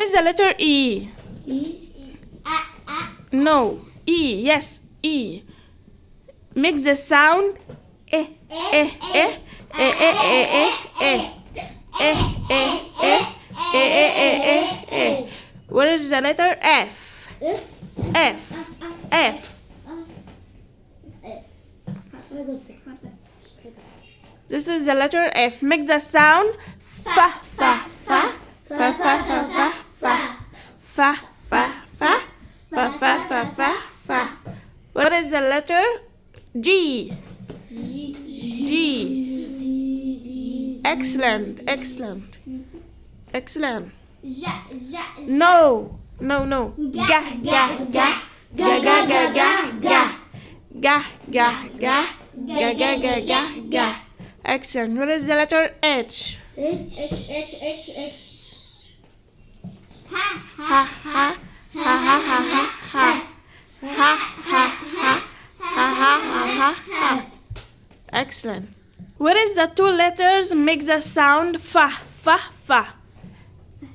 is the letter E? No. E. Yes. E. Makes the sound eh, eh, eh, eh, eh, eh, eh, eh. What is the letter F? F. F. This is the letter F. Make the sound fa, fa, fa, fa, fa, fa, fa, fa, fa, fa, fa, fa, fa, fa, fa, fa. What is the letter G? G. Excellent, excellent, excellent. No, no, no. Ga, ga, ga, ga, ga, ga, ga, ga, ga, ga, ga, ga, ga, ga, ga, ga. Excellent. What is the letter H? Ha, ha, ha, ha, ha, ha, ha, ha, ha, ha, ha, ha, ha, ha. Excellent. What is the two letters make the sound fa, fa, fa?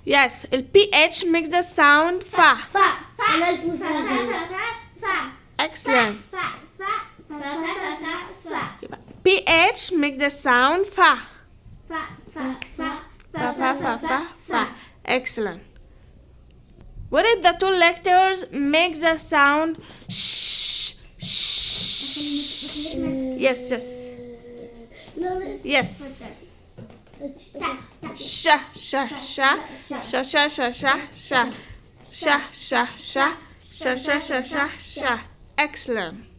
Yes, el PH makes the sound fa. Excellent. PH makes the sound fa. Fa, fa, fa, fa. Excellent. What is the two letters make the sound sh, sh? Yes, yes. Yes. Sha, sha, sha, sha, sha, sha, sha, sha, sha, sha, sha, sha, sha, sha, sha, sha. Excellent.